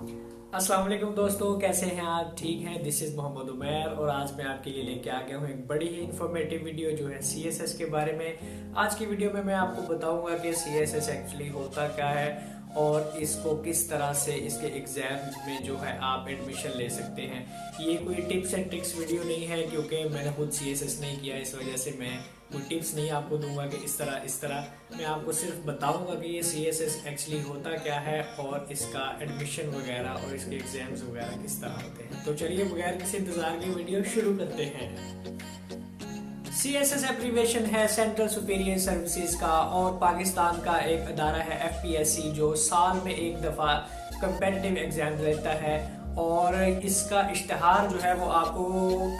अस्सलाम वालेकुम दोस्तों, कैसे हैं आप? ठीक हैं? दिस इज़ मोहम्मद उमैर और आज मैं आपके लिए लेके आ गया हूँ एक बड़ी ही इन्फॉर्मेटिव वीडियो जो है सीएसएस के बारे में। आज की वीडियो में मैं आपको बताऊंगा कि सीएसएस एक्चुअली होता क्या है और इसको किस तरह से इसके एग्जाम में जो है आप एडमिशन ले सकते हैं। ये कोई टिप्स एंड ट्रिक्स वीडियो नहीं है क्योंकि मैंने खुद सीएसएस नहीं किया, इस वजह से मैं कोई टिप्स नहीं आपको दूंगा कि इस तरह मैं आपको सिर्फ बताऊंगा कि ये सीएसएस एक्चुअली होता क्या है और इसका एडमिशन वगैरह और इसके एग्जाम्स वगैरह किस तरह होते हैं। तो चलिए बगैर किसी इंतजार के वीडियो शुरू करते हैं। सीएसएस एब्रीवेशन है सेंट्रल सुपीरियर सर्विसेज का और पाकिस्तान का एक अदारा है एफपीएससी जो साल में एक दफ़ा कंपेटिटिव एग्जाम लेता है और इसका इश्तहार जो है वो आपको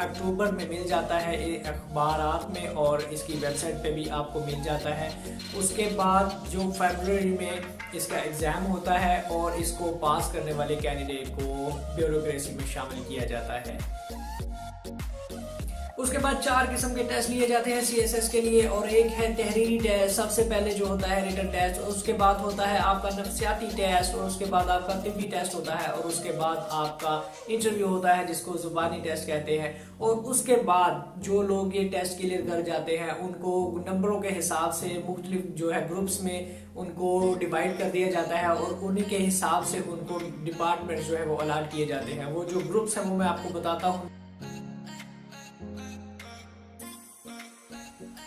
अक्टूबर में मिल जाता है अखबारात में और इसकी वेबसाइट पे भी आपको मिल जाता है। उसके बाद जो फरवरी में इसका एग्ज़ाम होता है और इसको पास करने वाले कैंडिडेट को ब्यूरोक्रेसी में शामिल किया जाता है। उसके बाद 4 किस्म के टेस्ट लिए जाते हैं सीएसएस के लिए और एक है तहरीरी टेस्ट, सबसे पहले जो होता है रिटन टेस्ट, उसके बाद होता है आपका नफ्सियाती टेस्ट और उसके बाद आपका तिब्बी टेस्ट होता है और उसके बाद आपका इंटरव्यू होता है जिसको जुबानी टेस्ट कहते हैं। और उसके बाद जो लोग ये टेस्ट क्लियर कर जाते हैं उनको नंबरों के हिसाब से मुख्तलिफ जो है ग्रुप्स में उनको डिवाइड कर दिया जाता है और उन्हीं के हिसाब से उनको डिपार्टमेंट जो है वो अलॉट किए जाते हैं। वो जो ग्रुप्स हैं वो मैं आपको बताता हूँ।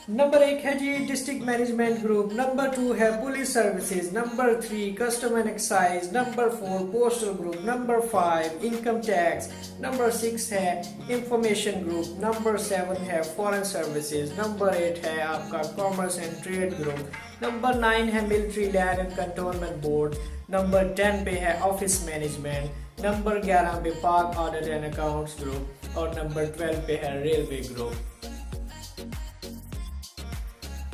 नंबर 1 है जी डिस्ट्रिक्ट मैनेजमेंट ग्रुप, नंबर 2 है police services, number 3 custom and excise, number 4 postal group, number 5 income tax, number 6 है इंफॉर्मेशन ग्रुप, नंबर 7 है फॉरेन सर्विसेज, नंबर 8 है आपका commerce and trade group, number 9 है military land and cantonment board, number 10 पे है office management, number 11 पे पाक audit and accounts group और नंबर 12 पे है रेलवे ग्रुप।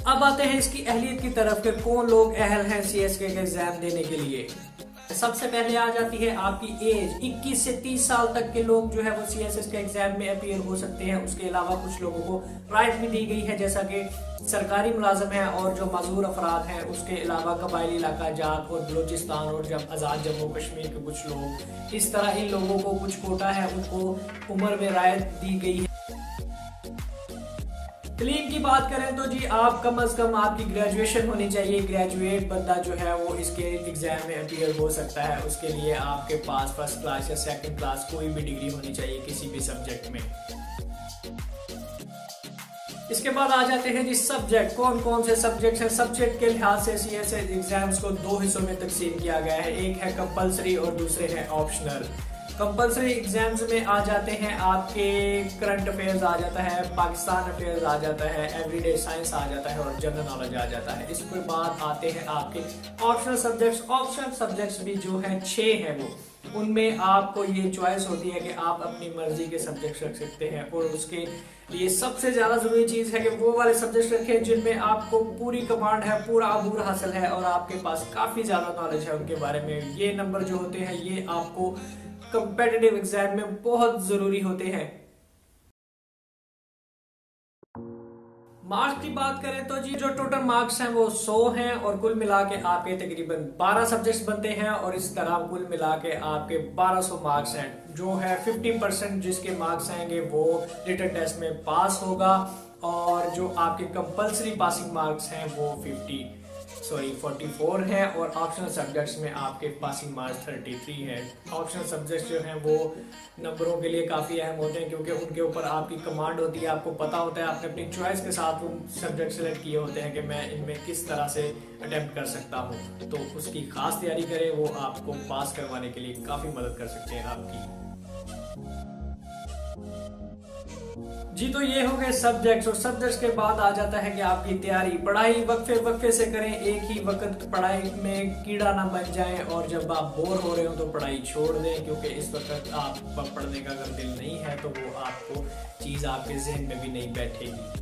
अब आते हैं इसकी अहलियत की तरफ के कौन लोग अहल हैं सीएस के एग्जाम देने के लिए। सबसे पहले आ जाती है आपकी एज। 21 से 30 साल तक के लोग जो है वो सीएसएस के एग्जाम में अपीयर हो सकते हैं। उसके अलावा कुछ लोगों को राइट भी दी गई है जैसा कि सरकारी मुलाजम है और जो मजदूर अफराद हैं। उसके अलावा कबायली इलाका जात और बलूचिस्तान और जब आज़ाद जम्मू कश्मीर के कुछ लोग, इस तरह इन लोगों को कुछ कोटा है उनको उम्र में रायत दी गई है। तलीम की बात करें तो जी आप कम अज कम आपकी ग्रेजुएशन होनी चाहिए। ग्रेजुएट बंदा जो है वो इसके एग्जाम में अपीयर हो सकता है। उसके लिए आपके पास फर्स्ट क्लास या सेकंड क्लास कोई भी डिग्री होनी चाहिए किसी भी सब्जेक्ट में। इसके बाद आ जाते हैं जी सब्जेक्ट। कौन कौन से सब्जेक्ट हैं? सब्जेक्ट के लिहाज से सीएसएस एग्जाम्स को 2 हिस्सों में तकसीम किया गया है। एक है कंपलसरी और दूसरे हैं ऑप्शनल। कंपलसरी एग्जाम्स में आ जाते हैं आपके करंट अफेयर्स आ जाता है, पाकिस्तान अफेयर्स आ जाता है, एवरीडे साइंस आ जाता है और जनरल नॉलेज आ जाता है। इसके बाद आते हैं आपके ऑप्शनल सब्जेक्ट्स। ऑप्शनल सब्जेक्ट्स भी जो है 6 हैं वो, उनमें आपको ये चॉइस होती है कि आप अपनी मर्जी के सब्जेक्ट्स रख सकते हैं और उसके लिए सबसे ज्यादा जरूरी चीज है कि वो वाले सब्जेक्ट्स रखें जिनमें आपको पूरी कमांड है, पूरा अबूर हासिल है और आपके पास काफी ज्यादा नॉलेज है उनके बारे में। ये नंबर जो होते हैं ये आपको कंपेटिटिव एग्जाम में बहुत जरूरी होते हैं। मार्क्स की बात करें तो जी जो टोटल मार्क्स हैं वो 100 हैं और कुल मिला के आपके तकरीबन 12 सब्जेक्ट्स बनते हैं और इस तरह कुल मिला के आपके 1200 मार्क्स हैं। जो है 50% जिसके मार्क्स आएंगे वो रिटन टेस्ट में पास होगा और जो आपके कंपलसरी पासिंग मार्क्स हैं वो 44 है और ऑप्शनल सब्जेक्ट्स में आपके पासिंग मार्क्स 33 है। ऑप्शनल सब्जेक्ट्स जो हैं वो नंबरों के लिए काफ़ी अहम होते हैं क्योंकि उनके ऊपर आपकी कमांड होती है, आपको पता होता है, आपने अपनी चॉइस के साथ वो सब्जेक्ट सेलेक्ट किए होते हैं कि मैं इनमें किस तरह से अटेम्प्ट कर सकता हूँ। तो उसकी खास तैयारी करें, वो आपको पास करवाने के लिए काफ़ी मदद कर सकते हैं आपकी। जी तो ये हो गए सब्जेक्ट्स और सब्जेक्ट्स के बाद आ जाता है कि आपकी तैयारी। पढ़ाई वक्फे से करें, एक ही वक्त पढ़ाई में कीड़ा ना बन जाए और जब आप बोर हो रहे हो तो पढ़ाई छोड़ दें क्योंकि इस वक्त आप पढ़ने का अगर दिल नहीं है तो वो आपको चीज़ आपके जहन में भी नहीं बैठेगी।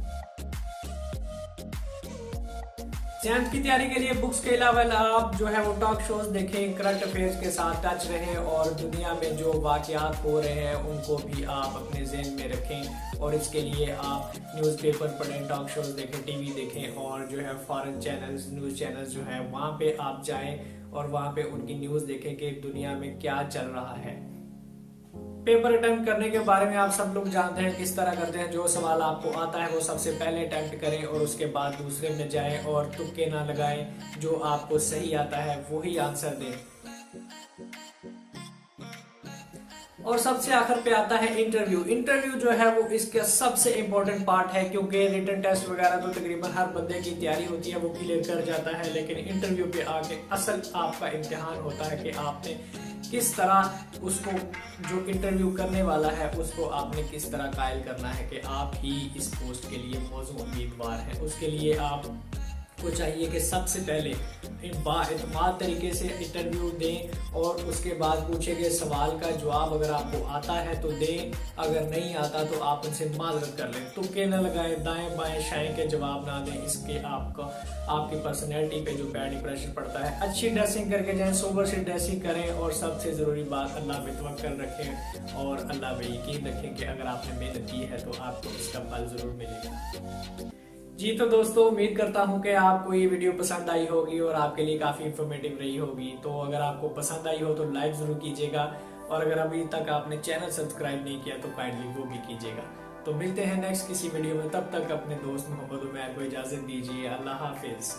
10th की तैयारी के लिए बुक्स के अलावा आप जो है वो टॉक शोज देखें, करंट अफेयर्स के साथ टच रहें और दुनिया में जो वाकयात हो रहे हैं उनको भी आप अपने ज़हन में रखें और इसके लिए आप न्यूज़पेपर पढ़ें, टॉक शोज देखें, टीवी देखें और जो है फॉरेन चैनल्स, न्यूज़ चैनल्स जो है वहाँ पे आप जाएं और वहां पे उनकी न्यूज देखें कि दुनिया में क्या चल रहा है। पेपर अटेम्प्ट करने के बारे में आप सब लोग जानते हैं किस तरह करते हैं। जो सवाल आपको आता है वो सबसे पहले अटेम्प्ट करें और उसके बाद दूसरे में जाएं और तुक्के ना लगाएं। जो आपको सही आता है वही आंसर दें। और सबसे आखिर पे आता है इंटरव्यू। इंटरव्यू जो है वो इसका सबसे इम्पोर्टेंट पार्ट है, क्योंकि रिटन टेस्ट वगैरह तो तकरीबन हर बंदे की तैयारी होती है, वो क्लियर कर जाता है। लेकिन इंटरव्यू पे आके असल आपका इम्तिहान होता है कि आपने किस तरह उसको, जो इंटरव्यू करने वाला है उसको आपने किस तरह कायल करना है कि आप ही इस पोस्ट के लिए मौजूद उम्मीदवार हैं। उसके लिए आपको चाहिए कि सबसे पहले बाएतमाद तरीके से इंटरव्यू दें और उसके बाद पूछे गए सवाल का जवाब अगर आपको आता है तो दें, अगर नहीं आता तो आप उनसे माजरत कर लें। तुक्के न लगाएं, दाएं बाएं शाएं के जवाब ना दें। इसके आपकी पर्सनैलिटी पे जो बैड इंप्रेशन पड़ता है। अच्छी ड्रेसिंग करके जाएं, सोबर से ड्रेसिंग करें और सबसे ज़रूरी बात अल्लाह पे तवक्कल रखें और अल्लाह पे यकीन रखें कि अगर आपने मेहनत की है तो आपको इसका फल ज़रूर मिलेगा। जी तो दोस्तों, उम्मीद करता हूँ कि आपको ये वीडियो पसंद आई होगी और आपके लिए काफ़ी इंफॉर्मेटिव रही होगी। तो अगर आपको पसंद आई हो तो लाइक ज़रूर कीजिएगा और अगर अभी तक आपने चैनल सब्सक्राइब नहीं किया तो काइंडली वो भी कीजिएगा। तो मिलते हैं नेक्स्ट किसी वीडियो में, तब तक अपने दोस्त मोहम्मद उमैर को इजाज़त दीजिए। अल्लाह हाफिज़।